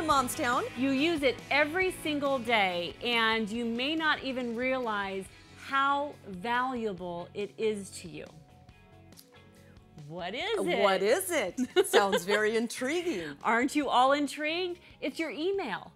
from Momstown. You use it every single day, and you may not even realize how valuable it is to you. What is it? What is it? Sounds very intriguing. Aren't you all intrigued? It's your email.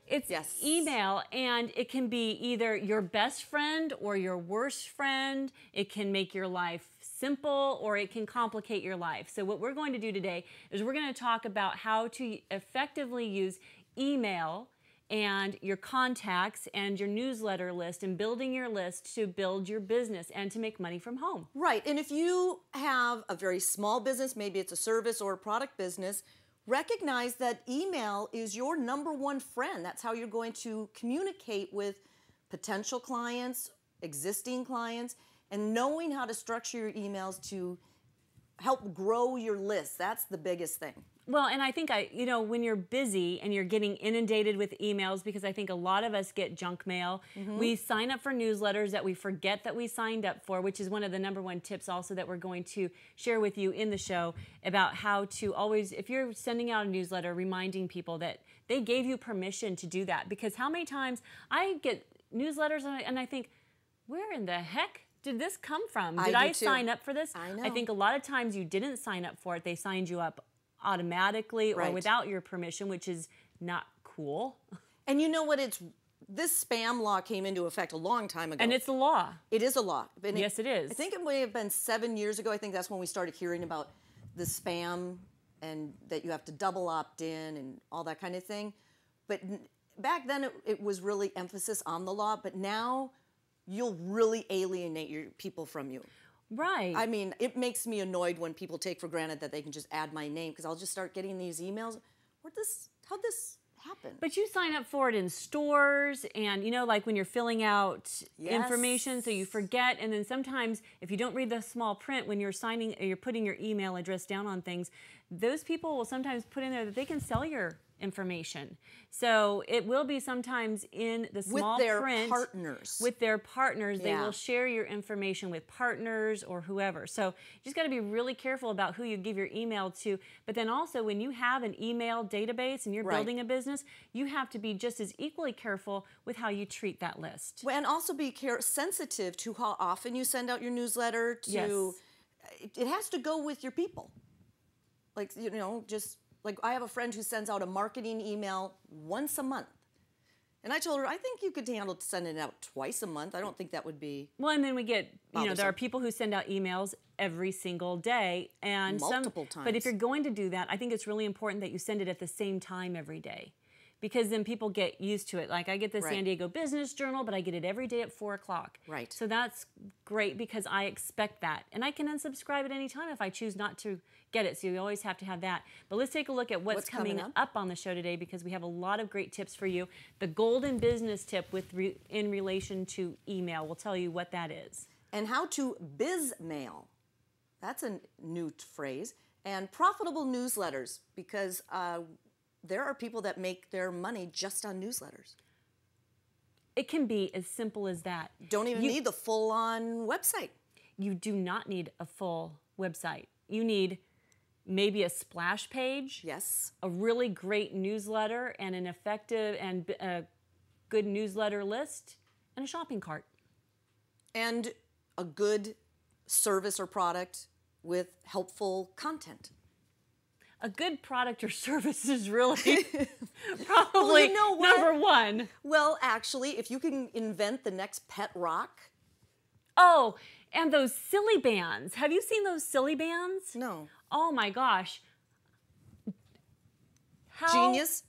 It's Yes. email, and it can be either your best friend or your worst friend. It can make your life simple, or it can complicate your life. So what we're going to do today is we're going to talk about how to effectively use email and your contacts and your newsletter list and building your list to build your business and to make money from home. Right, and if you have a very small business, maybe it's a service or a product business, recognize that email is your #1 friend. That's how you're going to communicate with potential clients, existing clients, and knowing how to structure your emails to help grow your list. That's the biggest thing. Well, and I think when you're busy and you're getting inundated with emails, because I think a lot of us get junk mail, we sign up for newsletters that we forget that we signed up for, which is one of the #1 tips also that we're going to share with you in the show about how to always, if you're sending out a newsletter, reminding people that they gave you permission to do that. Because how many times I get newsletters and I think, where in the heck did this come from? Did I sign up for this? I know. I think a lot of times you didn't sign up for it. They signed you up automatically or without your permission, which is not cool. And you know what? This spam law came into effect a long time ago. And it's a law. It is a law. And yes, it is. I think it may have been 7 years ago. I think that's when we started hearing about the spam and that you have to double opt in and all that kind of thing. But back then it was really emphasis on the law, but now you'll really alienate your people from you. Right. I mean, it makes me annoyed when people take for granted that they can just add my name, because I'll just start getting these emails. How'd this happen? But you sign up for it in stores and, like when you're filling out information, so you forget. And then sometimes if you don't read the small print when you're putting your email address down on things, those people will sometimes put in there that they can sell your information. So it will be sometimes in the small print. With their partners. With their partners. They will share your information with partners or whoever. So you just got to be really careful about who you give your email to. But then also when you have an email database and you're building a business, you have to be just as equally careful with how you treat that list. Well, and also be sensitive to how often you send out your newsletter. It has to go with your people. Like, like I have a friend who sends out a marketing email once a month. And I told her, I think you could handle sending it out twice a month. I don't think that would be Well, and then we get, there are people who send out emails every single day. And multiple times. But if you're going to do that, I think it's really important that you send it at the same time every day. Because then people get used to it. Like I get the San Diego Business Journal, but I get it every day at 4 o'clock. Right. So that's great because I expect that. And I can unsubscribe at any time if I choose not to get it. So you always have to have that. But let's take a look at what's coming up on the show today, because we have a lot of great tips for you. The golden business tip in relation to email. We'll tell you what that is. And how to biz mail. That's a new phrase. And profitable newsletters, because there are people that make their money just on newsletters. It can be as simple as that. Don't even need the full-on website. You do not need a full website. You need maybe a splash page. Yes. A really great newsletter and an effective and a good newsletter list and a shopping cart. And a good service or product with helpful content. A good product or service is really probably #1. Well, actually, if you can invent the next pet rock. Oh, and those silly bands. Have you seen those silly bands? No. Oh my gosh. Genius.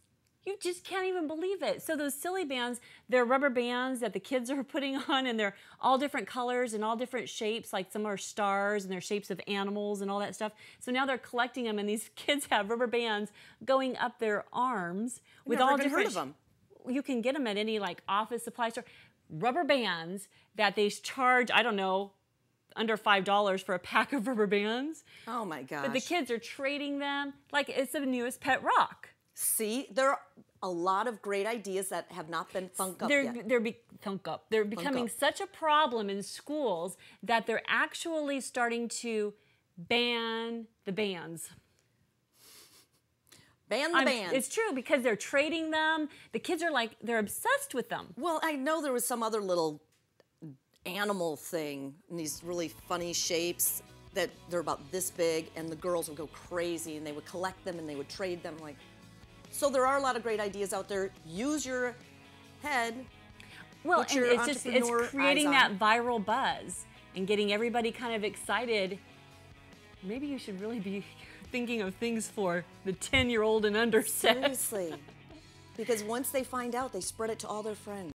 You just can't even believe it. So those silly bands, they're rubber bands that the kids are putting on, and they're all different colors and all different shapes. Like some are stars and they're shapes of animals and all that stuff. So now they're collecting them, and these kids have rubber bands going up their arms with all different. Heard of them. You can get them at any like office supply store. Rubber bands that they charge, I don't know, under $5 for a pack of rubber bands. Oh my gosh. But the kids are trading them like it's the newest pet rock. See, there are a lot of great ideas that have not been thunk up yet. They're becoming such a problem in schools that they're actually starting to ban the bands. Ban the band. It's true, because they're trading them. The kids are like, they're obsessed with them. Well, I know there was some other little animal thing in these really funny shapes that they're about this big, and the girls would go crazy and they would collect them and they would trade them. Like, so there are a lot of great ideas out there. Use your head. Well, put and your it's entrepreneur creating eyes that on. viral buzz and getting everybody kind of excited. Maybe you should really be thinking of things for the 10-year-old and under set. Seriously. Because once they find out, they spread it to all their friends.